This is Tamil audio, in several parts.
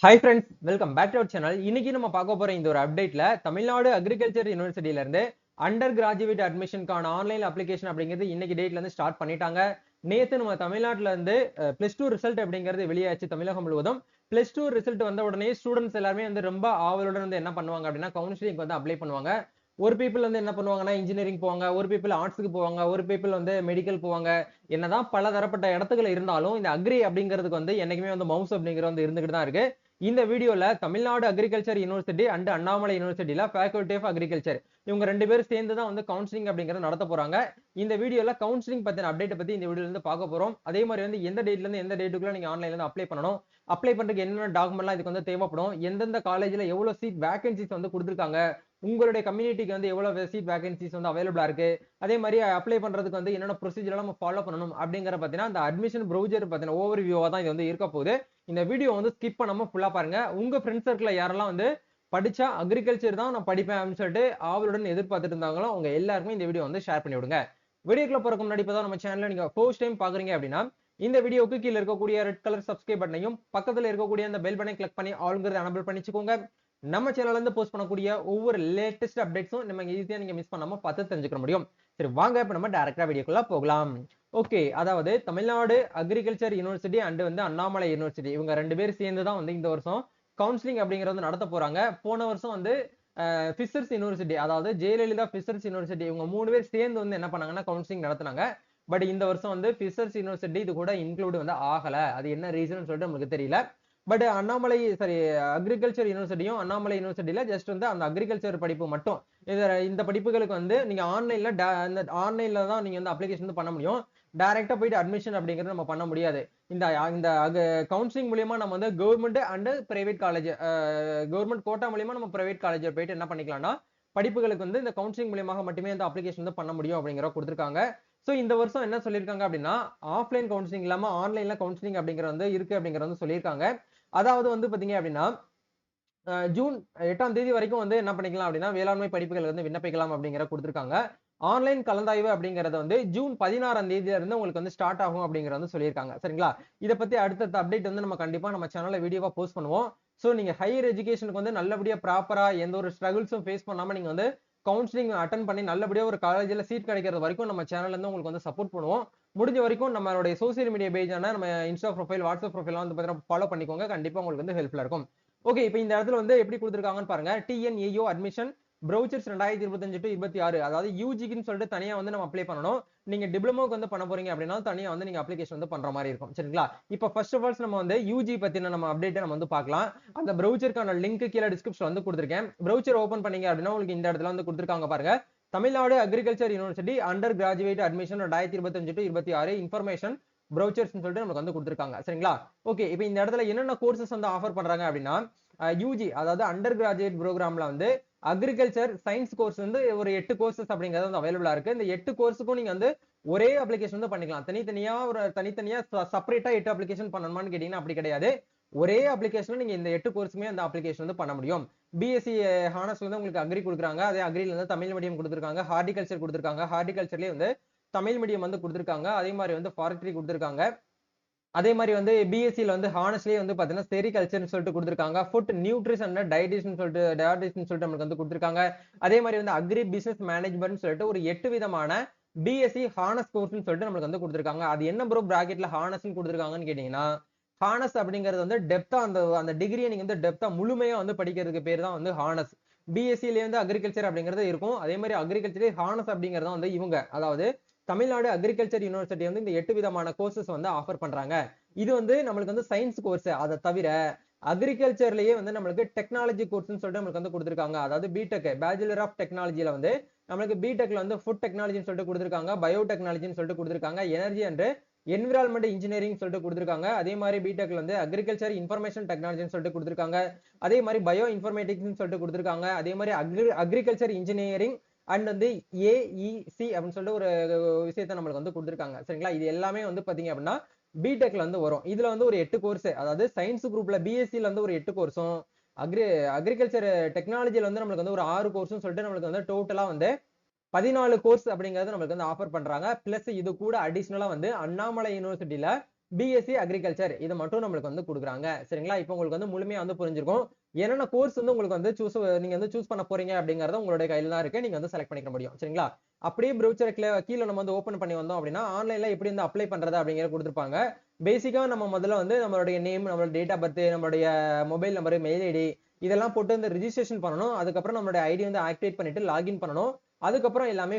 Hi friends, welcome back to our channel. இன்னைக்கு நம்ம பார்க்க போற இந்த ஒரு அப்டேட்ல தமிழ்நாடு அக்ரிகல்ச்சர் யூனிவர்சிட்டில இருந்து அண்டர் கிராஜுவேட் அட்மிஷனுக்கான ஆன்லைன் அப்ளிகேஷன் அப்படிங்கிறது இன்னைக்கு டேட்ல இருந்து ஸ்டார்ட் பண்ணிட்டாங்க. நேத்து நம்ம தமிழ்நாட்டுல இருந்து +2 ரிசல்ட் அப்படிங்கிறது வெளியாச்சு தமிழகம் முழுவதும். +2 ரிசல்ட் வந்த உடனே ஸ்டூடெண்ட்ஸ் எல்லாருமே வந்து ரொம்ப ஆவலுடன் வந்து என்ன பண்ணுவாங்க அப்படின்னா கவுன்சிலிங் வந்து அப்ளை பண்ணுவாங்க. ஒரு பீப்புள் வந்து என்ன பண்ணுவாங்கன்னா இன்ஜினியரிங் போவாங்க, ஒரு பீப்புள் ஆர்ட்ஸ்க்கு போவாங்க, ஒரு பீப்புள் வந்து மெடிக்கல் போவாங்க. என்னதான் பல தரப்பட்ட இடத்துக்குள்ள இருந்தாலும் இந்த அக்ரி அப்படிங்கிறதுக்கு வந்து என்னைக்குமே வந்து மவுஸ் அப்படிங்கிறது வந்து இருந்துகிட்டு தான் இருக்கு. இந்த வீடியோல Tamil Nadu agriculture university and Annamalai யூனிவர்சிட்டில ஃபேக்கல்டி ஆஃப் அக்ரிகல்ச்சர் இவங்க ரெண்டு பேரும் சேர்ந்து தான் வந்து கவுன்சிலிங் அப்படிங்கறத நடத்த போறாங்க. இந்த வீடியோல கவுன்சிலிங் பத்தின அப்டேட் பத்தி இந்த வீடியோல இருந்து பார்க்க போறோம். அதே மாதிரி வந்து எந்த டேட்ல இருந்து எந்த டேட்டுக்குள்ள நீங்க ஆன்லைன்ல இருந்து அப்ளை பண்ணணும், அப்ளை பண்றதுக்கு என்னென்ன டாக்குமெண்ட்லாம் இதுக்கு வந்து தேவைப்படும், எந்தெந்த காலேஜ்ல எவ்வளவு சீட் வேகன்சிஸ் வந்து கொடுத்திருக்காங்க, உங்களுடைய கம்யூனிட்டிக்கு வந்து எவ்வளவு சீட் வேகன்சிஸ் வந்து அவைலபிளா இருக்கு, அதே மாதிரி அப்ளை பண்றதுக்கு வந்து என்னென்ன ப்ரொசீஜர் நம்ம ஃபாலோ பண்ணணும் அப்படிங்கிற பத்தினா அந்த அட்மிஷன் ப்ரௌசர் பத்தின ஓவர் வியூவா தான் இது வந்து இருக்க போகுது. இந்த வீடியோ வந்து ஸ்கிப் பண்ணாம ஃபுல்லா பாருங்க. உங்க ஃப்ரெண்ட் சர்க்கிள்ல யாரெல்லாம் வந்து படிச்சா அக்ரிகல்ச்சர் தான் நான் படிப்பேன் அப்படின்னு சொல்லிட்டு ஆவலுடன் எதிர்பார்த்துட்டு இருந்தாங்களோ அவங்க எல்லாருக்குமே இந்த வீடியோ வந்து ஷேர் பண்ணி விடுங்க. வீடியோக்குள்ள போறதுக்கு முன்னாடி இப்பதான் நம்ம சேனல்ல நீங்க ஃபர்ஸ்ட் டைம் பாக்குறீங்க அப்படின்னா இந்த வீடியோக்கு கீழ இருக்கக்கூடிய ரெட் கலர் சப்ஸ்கிரைப் பட்டனையும் பக்கத்துல இருக்கக்கூடிய அந்த பெல் பட்டனை கிளிக் பண்ணி ஆல்ங்கிறத எனேபிள் பண்ணிச்சுக்கோங்க. நம்ம சேனல்ல இருந்து போஸ்ட் பண்ணக்கூடிய ஒவ்வொரு லேட்டஸ்ட் அப்டேட்ஸும் நம்ம ஈஸியா நீங்க மிஸ் பண்ணாம பார்த்து தெரிஞ்சுக்க முடியும். சரி வாங்க இப்ப நம்ம டைரக்டா வீடியோக்குள்ள போகலாம். ஓகே, அதாவது தமிழ்நாடு அக்ரிகல்ச்சர் யூனிவர்சிட்டி அண்ட் வந்து அண்ணாமலை யூனிவர்சிட்டி இவங்க ரெண்டு பேரும் சேர்ந்து தான் வந்து இந்த வருஷம் கவுன்சிலிங் அப்படிங்கறது நடத்த போறாங்க. போன வருஷம் வந்து பிஷர்ஸ் யூனிவர்சிட்டி அதாவது ஜெயலலிதா பிஷர்ஸ் யூனிவர்சிட்டி இவங்க மூணு பேர் சேர்ந்து வந்து என்ன பண்ணாங்கன்னா கவுன்சிலிங் நடத்தினாங்க. பட் இந்த வருஷம் வந்து பிஷர்ஸ் யூனிவர்சிட்டி இது கூட இன்க்ளூட் வந்து ஆகல. அது என்ன ரீசன் சொல்லிட்டு நமக்கு தெரியல. பட் அண்ணாமலை சாரி அக்ரிகல்ச்சர் யூனிவர்சிட்டியும் அண்ணாமலை யூனிவர்சிட்டியில ஜஸ்ட் வந்து அந்த அக்ரிகல்ச்சர் படிப்பு மட்டும் இந்த படிப்புகளுக்கு வந்து நீங்க ஆன்லைன்ல தான் நீங்க வந்து அப்ளிகேஷன் வந்து பண்ண முடியும். டைரக்டா போயிட்டு அட்மிஷன் அப்படிங்கறது நம்ம பண்ண முடியாது. இந்த இந்த கவுன்சிலிங் மூலியமா நம்ம வந்து government and private college government quota மூலியமா நம்ம பிரைவேட் காலேஜ் போயிட்டு என்ன பண்ணிக்கலாம்னா படிப்புகளுக்கு வந்து இந்த கவுன்சிலிங் மூலியமாக மட்டுமே அந்த அப்ளிகேஷன் வந்து பண்ண முடியும் அப்படிங்கிற கொடுத்திருக்காங்க. சோ இந்த வருஷம் என்ன சொல்லியிருக்காங்க அப்படின்னா ஆஃப்லைன் கவுன்சிலிங் இல்லாம ஆன்லைன்ல கவுன்சிலிங் அப்படிங்கறது வந்து இருக்கு அப்படிங்கறது வந்து சொல்லியிருக்காங்க. அதாவது வந்து பாத்தீங்க அப்படின்னா ஜூன் 8ஆம் தேதி வரைக்கும் வந்து என்ன பண்ணிக்கலாம் அப்படின்னா வேளாண்மை படிப்புகள் வந்து விண்ணப்பிக்கலாம் அப்படிங்கிற கொடுத்திருக்காங்க. ஆன்லைன் கலந்தாய்வு அப்படிங்கறது வந்து ஜூன் 16ஆம் தேதியில இருந்து உங்களுக்கு வந்து ஸ்டார்ட் ஆகும் அப்படிங்கறது வந்து சொல்லியிருக்காங்க. சரிங்களா? இத பத்தி அடுத்த அப்டேட் வந்து நம்ம கண்டிப்பா நம்ம சேனல்ல வீடியோவா போஸ்ட் பண்ணுவோம். சோ நீங்க ஹையர் எஜுகேஷனுக்கு வந்து நல்லபடியா ப்ராப்பரா எந்த ஒரு ஸ்ட்ரகிள்ஸும் ஃபேஸ் பண்ணாம நீங்க வந்து கவுன்சிலிங் அட்டன் பண்ணி நல்லபடியா ஒரு காலேஜ்ல சீட் கிடைக்கிறது வரைக்கும் நம்ம சேனல்ல இருந்து உங்களுக்கு வந்து சப்போர்ட் பண்ணுவோம். முடிஞ்ச வரைக்கும் நம்மளுடைய சோசியல் மீடியா பேஜான நம்ம இன்ஸ்டா ப்ரொஃபைல், வாட்ஸ்அப் ப்ரொஃபைல் வந்து பாத்தீங்கன்னா ஃபாலோ பண்ணிக்கோங்க. கண்டிப்பா உங்களுக்கு வந்து ஹெல்ப்ஃபுல்லா இருக்கும். ஓகே, இப்போ இந்த இடத்துல வந்து எப்படி கொடுத்திருக்காங்கன்னு பாருங்க. டிஎன்ஏயோ அட்மிஷன் ப்ரௌச்சர்ஸ் 2025 to 26 அதாவது யூஜிக்குன்னு சொல்லிட்டு தனியா வந்து நம்ம அப்ளை பண்ணணும். நீங்க டிப்ளமோக்கு வந்து பண்ண போறீங்க அப்படின்னா தனியா வந்து நீங்க அப்ளிகேஷன் வந்து பண்ற மாதிரி இருக்கும். சரிங்களா? இப்போ ஃபர்ஸ்ட் ஆஃப் ஆல் நம்ம வந்து யூஜி பத்தின நம்ம அப்டேட் நம்ம வந்து பார்க்கலாம். அந்த ப்ரௌச்சருக்கான லிங்க் கீழ டிஸ்கிரிப்ஷன்ல வந்து கொடுத்திருக்கேன். ப்ரௌச்சர் ஓபன் பண்ணீங்க அப்படின்னா உங்களுக்கு இந்த இடத்துல வந்து கொடுத்திருக்காங்க பாருங்க. Tamil Nadu agriculture university under graduate admission 2025 to 26 information brochures சொல்லிட்டு நமக்கு வந்து கொடுத்திருக்காங்க. சரிங்களா? ஓகே, இப்போ இந்த இடத்துல என்னென்ன கோர்சஸ் வந்து ஆஃபர் பண்றாங்க அப்படின்னா யூஜி அதாவது அண்டர் கிராஜுவேட் ப்ரோக்ராம்ல வந்து அக்ரிகல்ச்சர் சயின்ஸ் கோர்ஸ் வந்து ஒரு 8 கோர்சஸ் அப்படிங்கிறது வந்து அவைலபிளா இருக்கு. இந்த 8 கோர்ஸுக்கும் நீங்க வந்து ஒரே அப்ளிகேஷன் வந்து பண்ணிக்கலாம். தனித்தனியா செப்பரேட்டா 8 அப்ளிகேஷன் பண்ணணுமான்னு கேட்டீங்கன்னா அப்படி கிடையாது. ஒரே அப்ளிகேஷன்ல நீங்க இந்த 8 கோர்ஸுமே அந்த அப்ளிகேஷன் வந்து பண்ண முடியும். பிஎஸ்சி ஹானர்ஸ்ல வந்து உங்களுக்கு அக்ரி கொடுக்குறாங்க. அதே அக்ரில வந்து தமிழ் மீடியம் கொடுத்திருக்காங்க, ஹார்டிகல்ச்சர் கொடுத்திருக்காங்க, ஹார்டிகல்ச்சர்லயே வந்து தமிழ் மீடியம் வந்து கொடுத்திருக்காங்க. அதே மாதிரி வந்து ஃபாரஸ்ட்ரி கொடுத்திருக்காங்க. அதே மாதிரி வந்து பிஎஸ்சில வந்து ஹானஸ்ட்லயே வந்து பாத்தீங்கன்னா செரிகல்ச்சர்னு சொல்லிட்டு கொடுத்திருக்காங்க. ஃபுட் நியூட்ரிஷன் அண்ட் டயட்டிஷன் சொல்லிட்டு நமக்கு வந்து கொடுத்திருக்காங்க. அதே மாதிரி வந்து அக்ரி பிசினஸ் மேனேஜ்மெண்ட் சொல்லிட்டு ஒரு 8 விதமான பிஎஸ்சி ஹானஸ் கோர்ஸ்னு சொல்லிட்டு நமக்கு வந்து கொடுத்திருக்காங்க. அது என்ன ப்ரோ பிராக்கெட்ல ஹானஸ்னு கொடுத்திருக்காங்கன்னு கேட்டீங்கன்னா ஹானஸ் அப்படிங்கிறது வந்து டெப்தா அந்த டிகிரியை நீங்க வந்து டெப்தா முழுமையா வந்து படிக்கிறதுக்கு பேர் தான் வந்து ஹானஸ். பிஎஸ்சில வந்து அக்ரிகல்ச்சர் அப்படிங்கிறது இருக்கும். அதே மாதிரி அக்ரிகல்ச்சர் ஹானஸ் அப்படிங்கறது வந்து இவங்க அதாவது தமிழ்நாடு அக்ரிகல்ச்சர் யூனிவர்சிட்டி வந்து இந்த 8 விதமான கோர்சஸ் வந்து ஆஃபர் பண்றாங்க. இது வந்து நம்மளுக்கு வந்து சயின்ஸ் கோர்ஸ். அதை தவிர அக்ரிகல்ச்சர்லயே வந்து நம்மளுக்கு டெக்னாலஜி கோர்ஸ்னு சொல்லிட்டு நம்மளுக்கு வந்து கொடுத்திருக்காங்க. அதாவது பிடெக் பேச்சுலர் ஆஃப் டெக்னாலஜில வந்து நம்மளுக்கு பிடெக்ல வந்து ஃபுட் டெக்னாலஜின்னு சொல்லிட்டு கொடுத்திருக்காங்க, பயோ டெக்னாலஜின்னு சொல்லிட்டு கொடுத்திருக்காங்க, எனர்ஜி அண்ட் என்விரான்மெண்ட் இன்ஜினியரிங் சொல்லிட்டு கொடுத்திருக்காங்க. அதே மாதிரி பிடெக்ல வந்து அக்ரிகல்ச்சர் இன்ஃபர்மேஷன் டெக்னாலஜின்னு சொல்லிட்டு கொடுத்திருக்காங்க. அதே மாதிரி பயோ இன்ஃபர்மேட்டிக்ஸ்னு சொல்லிட்டு கொடுத்திருக்காங்க. அதே மாதிரி அக்ரிகல்ச்சர் இன்ஜினியரிங் அண்ட் வந்து ஏஇசி அப்படின்னு சொல்லிட்டு ஒரு விஷயத்த நம்மளுக்கு வந்து கொடுத்திருக்காங்க. சரிங்களா? இது எல்லாமே வந்து பாத்தீங்க அப்படின்னா பிடெக்ல வந்து வரும். இதுல வந்து ஒரு 8 கோர்ஸ் அதாவது சயின்ஸ் குரூப்ல பிஎஸ்சில வந்து ஒரு 8 கோர்ஸும் அக்ரிகல்ச்சர் டெக்னாலஜில வந்து நம்மளுக்கு வந்து ஒரு 6 கோர்ஸும் சொல்லிட்டு நம்மளுக்கு வந்து டோட்டலா வந்து 14 கோர்ஸ் அப்படிங்கறது நம்மளுக்கு வந்து ஆஃபர் பண்றாங்க. பிளஸ் இது கூட அடிஷனலா வந்து அண்ணாமலை யூனிவர்சிட்டியில பிஎஸ்சி அக்ரிகல்ச்சர் இது மட்டும் நம்மளுக்கு வந்து கொடுக்குறாங்க. சரிங்களா? இப்போ உங்களுக்கு வந்து முழுமையா வந்து புரிஞ்சிருக்கும். என்னென்ன கோர்ஸ் வந்து உங்களுக்கு வந்து நீங்க வந்து சூஸ் பண்ண போறீங்க அப்படிங்கறது உங்களுடைய கையில தான் இருக்கு. நீங்க வந்து செலக்ட் பண்ணிக்க முடியும். சரிங்களா? அப்படியே ப்ரௌச்சர் கீழ நம்ம வந்து ஓபன் பண்ணி வந்தோம் அப்படின்னா ஆன்லைன்ல எப்படி வந்து அப்ளை பண்றது அப்படிங்கறது கொடுத்திருப்பாங்க. பேசிக்கா நம்ம முதல்ல வந்து நம்மளுடைய நேம், நம்மளோட டேட் ஆஃப் பர்த், நம்மளுடைய மொபைல் நம்பர், மெயில் ஐடி இதெல்லாம் போட்டு வந்து ரிஜிஸ்ட்ரேஷன் பண்ணணும். அதுக்கப்புறம் நம்மளுடைய ஐடி வந்து ஆக்டிவேட் பண்ணிட்டு லாகின் பண்ணணும். அதுக்கப்புறம் எல்லாமே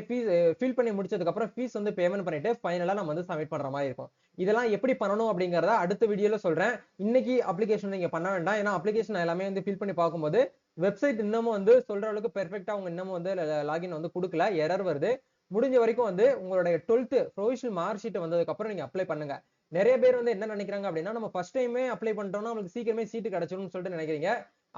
ஃபில் பண்ணி முடிச்சதுக்கு அப்புறம் ஃபீஸ் வந்து பேமெண்ட் பண்ணிட்டு ஃபைனலா நம்ம வந்து சப்மிட் பண்ற மாதிரி இருக்கும். இதெல்லாம் எப்படி பண்ணணும் அப்படிங்கறத அடுத்த வீடியோல சொல்றேன். இன்னைக்கு அப்ளிகேஷன் நீங்க பண்ண வேண்டாம். ஏன்னா அப்ளிகேஷன் எல்லாமே வந்து ஃபில் பண்ணி பார்க்கும்போது வெப்சைட் இன்னமும் வந்து சொல்ற அளவுக்கு பெர்ஃபெக்ட்டா அவங்க இன்னமும் வந்து லாகின் வந்து கொடுக்கல. எரர் வருது. முடிஞ்ச வரைக்கும் வந்து உங்களுடைய 12th ப்ரொவிஷனல் மார்க் ஷீட் வந்ததுக்கு அப்புறம் நீங்க அப்ளை பண்ணுங்க. நிறைய பேர் வந்து என்ன நினைக்கிறாங்க அப்படின்னா நம்ம ஃபர்ஸ்ட் டைமே அப்ளை பண்ணிட்டோம்னா நமக்கு சீக்கிரமே சீட் கிடைச்சிடும்னு சொல்லிட்டு நினைக்கிறீங்க.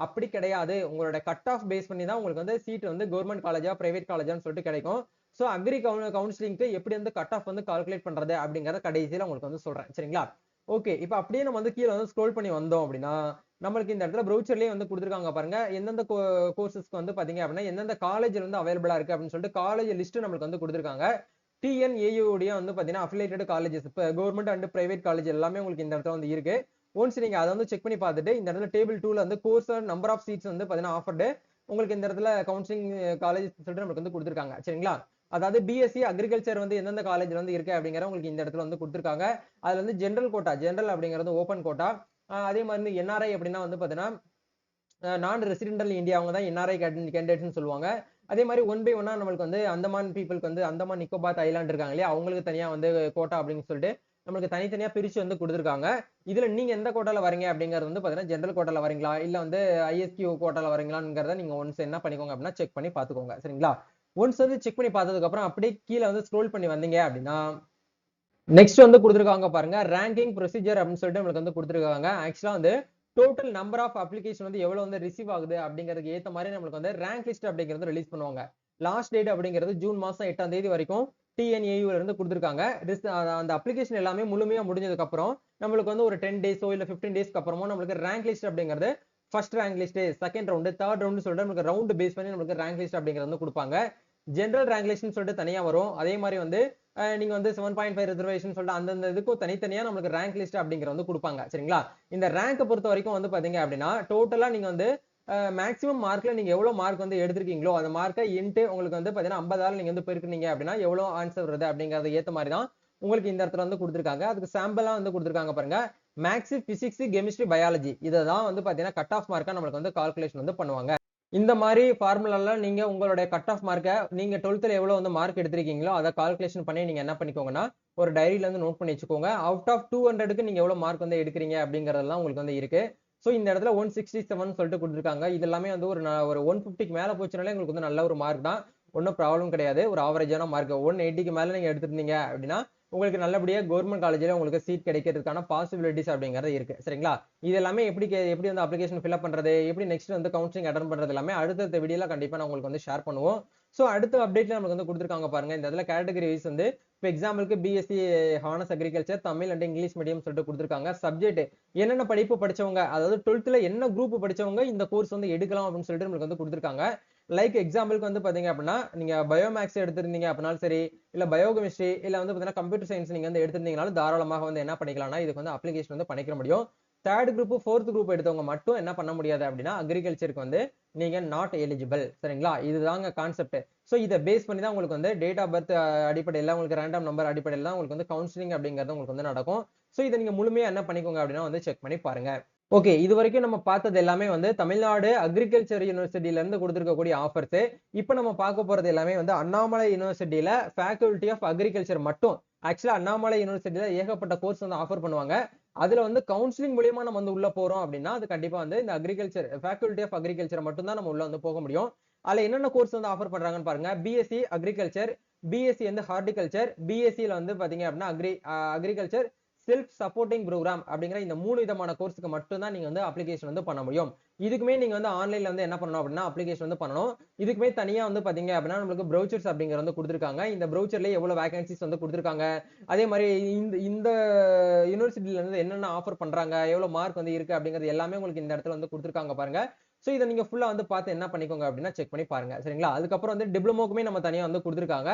அப்படி கிடையாது. உங்களோட கட் ஆஃப் பேஸ் பண்ணி தான் உங்களுக்கு வந்து சீட் வந்து கவர்மெண்ட் காலேஜா பிரைவேட் காலேஜான்னு சொல்லிட்டு கிடைக்கும். சோ அக்ரி கவுன்சிலிங்க்கு எப்படி வந்து கட் ஆஃப் வந்து கால்குலேட் பண்றது அப்படிங்கறத கடைசியில உங்களுக்கு வந்து சொல்றேன். சரிங்களா? ஓகே. இப்ப அப்படியே நம்ம வந்து கீழ வந்து ஸ்க்ரோல் பண்ணி வந்தோம் அப்படின்னா நம்மளுக்கு இந்த இடத்துல ப்ரௌச்சர்லயே வந்து கொடுத்திருக்காங்க பாருங்க. எந்தெந்த கோர்சஸ்க்கு வந்து பாத்தீங்க அப்படின்னா எந்தெந்த காலேஜ் வந்து அவைலபிளா இருக்கு அப்படின்னு சொல்லிட்டு காலேஜ் லிஸ்ட் நம்மளுக்கு வந்து கொடுத்திருக்காங்க. டிஎன்ஏயு உடைய வந்து பாத்தீங்கன்னா அஃபிலியேட்டட் காலேஜஸ் இப்ப கவர்மெண்ட் அண்ட் பிரைவேட் காலேஜ் எல்லாமே உங்களுக்கு இந்த இடத்துல வந்து இருக்கு. ஒன்ஸ் நீங்க அதை வந்து செக் பண்ணி பார்த்துட்டு இந்த இடத்துல டேபிள் 2ல வந்து கோர்ஸ் நம்பர் ஆஃப் சீட்ஸ் வந்து பாத்தீங்கன்னா ஆஃபர்டு உங்களுக்கு இந்த இடத்துல கவுன்சிலிங் காலேஜ் சொல்லிட்டு நமக்கு வந்து கொடுத்திருக்காங்க. சரிங்களா? அதாவது பிஎஸ்சி அக்ரிகல்ச்சர் வந்து எந்தெந்த காலேஜ்ல வந்து இருக்கு அப்படிங்கிற உங்களுக்கு இந்த இடத்துல வந்து கொடுத்திருக்காங்க. அதுல வந்து ஜெனரல் கோட்டா, ஜெனரல் அப்படிங்கிறது ஓபன் கோட்டா. அதே மாதிரி என்ஆர்ஐ அப்படின்னா வந்து பாத்தீங்கன்னா நான் ரெசிடென்டல் இந்தியா அவங்க தான் என்ஆர்ஐ கேண்டிடேட்ஸ் சொல்லுவாங்க. அதே மாதிரி ஒன் பை ஒன்னா நம்மளுக்கு வந்து அந்தமான் பீப்புளுக்கு வந்து அந்தமான் நிக்கோபார் ஐலாண்ட் இருக்காங்க இல்லையா அவங்களுக்கு தனியா வந்து கோட்டா அப்படின்னு சொல்லிட்டு நம்மளுக்கு தனித்தனியா பிரிச்சு வந்து கொடுத்துருக்காங்க. இதுல நீங்க எந்த கோட்டால வரீங்க அப்படிங்கிறது வந்து பாத்தீங்கன்னா ஜெனரல் கோட்டால வரீங்களா இல்ல வந்து ஐஎஸ்கியூ கோட்டால வரீங்களாங்கிறத நீங்க ஒன்ஸ் என்ன பண்ணிக்கோங்க அப்படின்னா செக் பண்ணி பாத்துக்கோங்க. சரிங்களா? ஒன்ஸ் வந்து செக் பண்ணி பார்த்ததுக்கு அப்புறம் அப்படியே கீழே வந்து ஸ்க்ரோல் பண்ணி வந்தீங்க அப்படின்னா நெக்ஸ்ட் வந்து கொடுத்துருக்காங்க பாருங்க ரேங்கிங் ப்ரொசீஜர் அப்படின்னு சொல்லிட்டு நம்மளுக்கு வந்து கொடுத்துருக்காங்க. ஆக்சுவலா வந்து டோட்டல் நம்பர் ஆஃப் அப்ளிகேஷன் வந்து எவ்வளவு வந்து ரிசீவ் ஆகுது அப்படிங்கிறதுக்கு ஏத்த மாதிரி நம்மளுக்கு வந்து ரேங்க் லிஸ்ட் அப்படிங்கிறது ரிலீஸ் பண்ணுவாங்க. லாஸ்ட் டேட் அப்படிங்கிறது ஜூன் மாசம் 8ஆம் தேதி வரைக்கும் டிஎன்ஏயூ இருந்து கொடுத்துருக்காங்க. அந்த அப்ளிகேஷன் எல்லாமே முழுமையா முடிஞ்சதுக்கு அப்புறம் நம்மளுக்கு வந்து ஒரு 10 டேஸோ இல்ல 15 டேஸ்க்கு அப்புறமோ நம்மளுக்கு ரேங்க் லிஸ்ட் அப்படிங்கிறது first rank list, second round, third round சொல்லிட்டு நமக்கு ரவுண்ட் பேஸ் பண்ணி நமக்கு ரேங்க் லிஸ்ட் அப்படிங்கிறது வந்து கொடுப்பாங்க. ஜெனரல் ரேங்க் லிஸ்ட்னு சொல்லிட்டு தனியா வரும். அதே மாதிரி வந்து நீங்க வந்து 7.5 ரிசர்வேஷன் சொல்லிட்டு அந்தந்த இதுக்கும் தனித்தனியா நமக்கு ரேங்க் லிஸ்ட் அப்படிங்கிற வந்து கொடுப்பாங்க. சரிங்களா? இந்த ரேங்கை பொறுத்த வரைக்கும் வந்து பாத்தீங்க அப்படின்னா டோட்டலா நீங்க வந்து மேக்ஸிமம் மார்க்ல நீங்க எவ்வளவு மார்க் வந்து எடுத்திருக்கீங்களோ அந்த மார்க்கை இன்ட்டு உங்களுக்கு வந்து பாத்தீங்கன்னா 50ஆல நீங்க வந்து பெருக்குனீங்க அப்படின்னா எவ்வளவு ஆன்சர் வருது அப்படிங்கறது ஏத்த மாதிரி தான் உங்களுக்கு இந்த இடத்துல வந்து கொடுத்திருக்காங்க. அதுக்கு சாம்பிளா வந்து கொடுத்திருக்காங்க பாருங்க. மேக்ஸ், பிசிக்ஸ், கெமிஸ்ட்ரி, பயாலஜி இததான் வந்து பாத்தீங்கன்னா கட் ஆஃப் மார்க்கா நம்மளுக்கு வந்து கால்குலேஷன் வந்து பண்ணுவாங்க. இந்த மாதிரி ஃபார்முலால நீங்க உங்களுடைய கட் ஆஃப் மார்க்கை நீங்க 12th எவ்வளவு வந்து மார்க் எடுத்திருக்கீங்களோ அதை கால்குலேஷன் பண்ணி நீங்க என்ன பண்ணிக்கோங்கன்னா ஒரு டைரியில வந்து நோட் பண்ணி வச்சுக்கோங்க. அவுட் ஆஃப் 200க்கு நீங்க எவ்வளவு மார்க் வந்து எடுக்கிறீங்க அப்படிங்கறதெல்லாம் உங்களுக்கு வந்து இருக்கு. சோ இந்த இடத்துல 167 சொல்லிட்டு கொடுத்திருக்காங்க. இது எல்லாமே வந்து ஒரு 150க்கு மேல போச்சுனாலே உங்களுக்கு வந்து நல்ல ஒரு மார்க் தான். ஒன்னும் ப்ராப்ளம் கிடையாது. ஒரு ஆவரேஜான மார்க் 180க்கு மேல நீங்க எடுத்திருந்தீங்க அப்படின்னா உங்களுக்கு நல்லபடியா கவர்மெண்ட் காலேஜ்ல உங்களுக்கு சீட் கிடைக்கிறதுக்கான பாசிபிலிட்டிஸ் அப்படிங்கறது இருக்கு. சரிங்களா? இது எல்லாமே எப்படி வந்து அப்ளிகேஷன் ஃபில் அப் பண்றது, எப்படி நெக்ஸ்ட் வந்து கவுன்சிலிங் அட்டெண்ட் பண்றது எல்லாமே அடுத்த வீடியோல கண்டிப்பா நான் உங்களுக்கு வந்து ஷேர் பண்ணுவோம். சோ அடுத்த அப்டேட்ல நமக்கு வந்து கொடுத்திருக்காங்க பாருங்க. இந்த இடத்துல கேட்டகரி வைஸ் வந்து இப்போ எக்ஸாம்பிளுக்கு BSc honours agriculture Tamil and English medium சொல்லிட்டு கொடுத்திருக்காங்க. சப்ஜெக்ட் என்னென்ன படிப்பு படிச்சவங்க அதாவது 12th என்ன குரூப் படிச்சவங்க இந்த கோர்ஸ் வந்து எடுக்கலாம் அப்படின்னு சொல்லிட்டு நமக்கு வந்து கொடுத்திருக்காங்க. லைக் எக்ஸாம்பிளுக்கு வந்து பாத்தீங்க அப்படின்னா நீங்க பயோமேக்ஸ் எடுத்திருந்தீங்க அப்படின்னாலும் சரி இல்ல பயோகெமிஸ்ட்ரி இல்ல வந்து பாத்தீங்கன்னா கம்ப்யூட்டர் சயின்ஸ் நீங்க வந்து எடுத்திருந்தீங்கனாலும் தாராளமாக வந்து என்ன பண்ணிக்கலாம்னா இதுக்கு வந்து அப்ளிகேஷன் வந்து பண்ணிக்க முடியும். தேர்ட் குரூப், ஃபோர்த் குரூப் எடுத்தவங்க மட்டும் என்ன பண்ண முடியாது அப்படின்னா அக்ரிகல்ச்சருக்கு வந்து நீங்க நாட் எலிஜிபிள். சரிங்களா? இதுதாங்க கான்செப்ட். சோ இதை பேஸ் பண்ணி தான் உங்களுக்கு வந்து டேட் ஆஃப் பர்த் அடிப்படையில் உங்களுக்கு ரேண்டம் நம்பர் அடிப்படையில் தான் உங்களுக்கு வந்து கவுன்சிலிங் அப்படிங்கிறது உங்களுக்கு வந்து நடக்கும். சோ இதை நீங்க முழுமையா என்ன பண்ணிக்கோங்க அப்படின்னா வந்து செக் பண்ணி பாருங்க. ஓகே. இது வரைக்கும் நம்ம பார்த்தது எல்லாமே வந்து தமிழ்நாடு அக்ரிகல்ச்சர் யூனிவர்சிட்டியில இருந்து கொடுத்திருக்கக்கூடிய ஆஃபர்ஸ். இப்ப நம்ம பார்க்க போறது எல்லாமே வந்து அண்ணாமலை யூனிவர்சிட்டியில ஃபேக்கல்டி ஆஃப் அக்ரிகல்ச்சர் மட்டும். ஆக்சுவலா அண்ணாமலை யூனிவர்சிட்டியில ஏகப்பட்ட கோர்ஸ் வந்து ஆஃபர் பண்ணுவாங்க. அதுல வந்து கவுன்சிலிங் மூலியமா நம்ம வந்து உள்ள போறோம் அப்படின்னா அது கண்டிப்பா வந்து இந்த அக்ரிகல்ச்சர் ஃபேக்கல்டி ஆஃப் அக்ரிகல்ச்சர் மட்டும் தான் நம்ம உள்ள வந்து போக முடியும். அதுல என்னென்ன கோர்ஸ் வந்து ஆஃபர் பண்றாங்கன்னு பாருங்க. பிஎஸ்சி அக்ரிகல்ச்சர், பிஎஸ்சி வந்து ஹார்டிகல்ச்சர், பிஎஸ்சில வந்து பாத்தீங்க அப்படின்னா அக்ரிகல்ச்சர் செல்ஃப் சப்போர்ட்டிங் ப்ரோக்ராம் அப்படிங்கிற இந்த 3 விதமான கோர்ஸ்க்கு மட்டும் தான் நீங்க வந்து அப்ளிகேஷன் வந்து பண்ண முடியும். இதுக்குமே நீங்க வந்து ஆன்லைன்ல வந்து என்ன பண்ணணும் அப்படின்னா அப்ளிகேஷன் வந்து பண்ணணும். இதுக்குமே தனியா வந்து பாத்தீங்க அப்படின்னா நமக்கு ப்ரௌச்சர்ஸ் அப்படிங்கிற வந்து கொடுத்திருக்காங்க. இந்த ப்ரௌச்சர்ல எவ்வளவு வேகன்சிஸ் வந்து கொடுத்திருக்காங்க. அதே மாதிரி இந்த யூனிவர்சிட்டில இருந்து என்னென்ன ஆஃபர் பண்றாங்க, எவ்வளவு மார்க் வந்து இருக்கு அப்படிங்கிறது எல்லாமே உங்களுக்கு இந்த இடத்துல வந்து கொடுத்திருக்காங்க பாருங்க. சோ இதை நீங்க ஃபுல்லா வந்து பார்த்து என்ன பண்ணிக்கோங்க அப்படின்னா செக் பண்ணி பாருங்க. சரிங்களா? அதுக்கப்புறம் வந்து டிப்ளமோக்குமே நம்ம தனியா வந்து கொடுத்திருக்காங்க.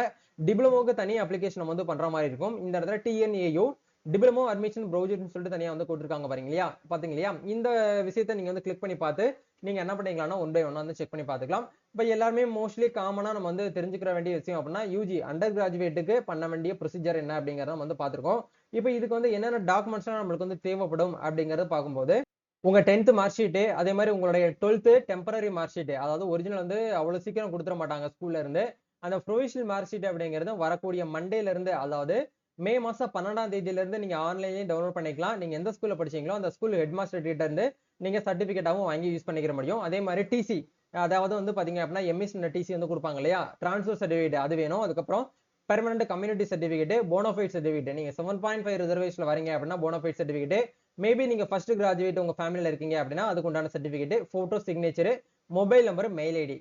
டிப்ளமோக்கு தனி அப்ளிகேஷன் நம்ம வந்து பண்ற மாதிரி இருக்கும். இந்த இடத்துல டிஎன்ஏயு டிப்ளமோ அட்மிஷன் ப்ரௌசர்னு சொல்லிட்டு தனியா வந்து கொடுத்துருக்காங்க பாருங்க இல்லையா, பாத்தீங்க இல்லையா? இந்த விஷயத்தை நீங்க வந்து கிளிக் பண்ணி பார்த்து நீங்க என்ன பண்ணிக்கலாம்னா ஒன் பை ஒன்னா வந்து செக் பண்ணி பார்த்துக்கலாம். இப்ப எல்லாருமே மோஸ்ட்லி காமனா நம்ம வந்து தெரிஞ்சுக்கிற வேண்டிய விஷயம் அப்படின்னா யூஜி அண்டர் கிராஜுவேட்டுக்கு பண்ண வேண்டிய ப்ரொசீஜர் என்ன அப்படிங்கறத வந்து பார்த்திருக்கோம். இப்ப இதுக்கு வந்து என்னென்ன டாக்குமெண்ட்ஸ் நம்மளுக்கு வந்து தேவைப்படும் அப்படிங்கறத பார்க்கும்போது உங்க 10th மார்க் ஷீட், அதே மாதிரி உங்களுடைய 12th டெம்பரரி மார்க் ஷீட், அதாவது ஒரிஜினல் வந்து அவ்வளவு சீக்கிரம் கொடுத்துட மாட்டாங்க ஸ்கூல்ல இருந்து. அந்த ப்ரொவிஷனல் மார்க் ஷீட் அப்படிங்கிறது வரக்கூடிய மண்டேல இருந்து, அதாவது மே மாசம் 12ஆம் தேதியில இருந்து நீங்க ஆன்லைன்லயே டவுன்லோட் பண்ணிக்கலாம். நீங்க எந்த ஸ்கூல்ல படிச்சீங்களோ அந்த ஸ்கூல் ஹெட் மாஸ்டர் கிட்ட இருந்து நீங்க சர்டிபிகேட்டாவும் வாங்கி யூஸ் பண்ணிக்கிற முடியும். அதே மாதிரி டிசி, அதாவது வந்து பாத்தீங்க அப்படின்னா எம்எஸ் டிசி வந்து கொடுப்பாங்க இல்லையா, டிரான்ஸ்ஃபர் சர்டிபிகேட் அது வேணும். அதுக்கப்புறம் permanent community certificate, bona fide certificate, நீங்க 7.5 ரிசர்வேஷன்ல வரீங்க அப்படின்னா போனோஃபைட் சர்டிபிகேட், மேபி நீங்க ஃபர்ஸ்ட் கிராஜுவேட் உங்க ஃபேமிலில இருக்கீங்க அப்படின்னா அதுக்கு உண்டான certificate, photo signature, mobile number, mail ID,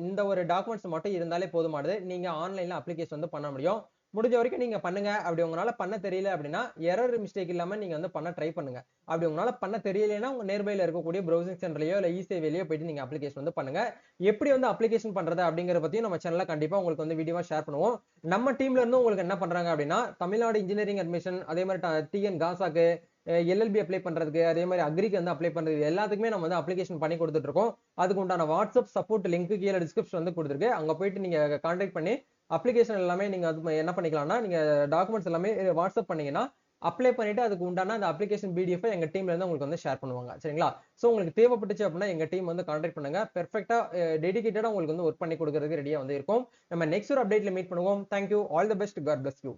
இந்த ஒரு டாக்குமெண்ட்ஸ் மட்டும் இருந்தாலே போதுமானது. நீங்க ஆன்லைன்ல அப்ளிகேஷன் வந்து பண்ண முடியும். முடிஞ்ச வரைக்கும் நீங்க பண்ணுங்க. அப்படி உங்களால பண்ண தெரியல அப்படின்னா எரர் மிஸ்டேக் இல்லாம நீங்க வந்து பண்ண ட்ரை பண்ணுங்க. அப்படி உங்களால பண்ண தெரியலைன்னா உங்க நியர்பைல இருக்கக்கூடிய ப்ரௌசிங் சென்டர்லயோ இல்ல இ-சேவையிலயோ போயிட்டு நீங்க அப்ளிகேஷன் வந்து பண்ணுங்க. எப்படி வந்து அப்ளிகேஷன் பண்றது அப்படிங்கறத பத்தியும் நம்ம சேனல்ல கண்டிப்பா உங்களுக்கு வந்து வீடியோவா ஷேர் பண்ணுவோம். நம்ம டீம்ல இருந்து உங்களுக்கு என்ன பண்றாங்க அப்படின்னா தமிழ்நாடு இன்ஜினியரிங் அட்மிஷன், அதே மாதிரி டிஎன் காசாக்கு, எல்எல்பி அப்ளை பண்றதுக்கு, அதே மாதிரி அக்ரிக்கு வந்து அப்ளை பண்றது எல்லாத்துக்குமே நம்ம வந்து அப்ளிகேஷன் பண்ணி கொடுத்துட்டு இருக்கோம். அதுக்கு உண்டான வாட்ஸ்அப் சப்போர்ட் லிங்க் கீழே டிஸ்கிரிப்ஷன் வந்து கொடுத்துருக்கு. அங்க போயிட்டு நீங்க கான்டாக்ட் பண்ணி அப்ளிகேஷன் எல்லாமே நீங்க என்ன பண்ணிக்கலாம்னா நீங்க டாக்குமெண்ட்ஸ் எல்லாமே வாட்ஸ்அப் பண்ணீங்கன்னா அப்ளை பண்ணிட்டு அதுக்கு உண்டான அந்த அப்ளிகேஷன் பிடிஎஃப் எங்க டீம்ல இருந்து உங்களுக்கு வந்து ஷேர் பண்ணுவாங்க. சரிங்களா? சோ உங்களுக்கு தேவைப்பட்டுச்சு அப்படின்னா எங்க டீம் வந்து கான்டாக்ட் பண்ணுங்க. பெர்ஃபெக்ட்டா டெடிகேட்டடா உங்களுக்கு வந்து ஒர்க் பண்ணி கொடுக்கறதுக்கு ரெடியா வந்து இருக்கும். நம்ம நெக்ஸ்ட் ஒரு அப்டேட்ல மீட் பண்ணுவோம். Thank you. All the best. God bless you.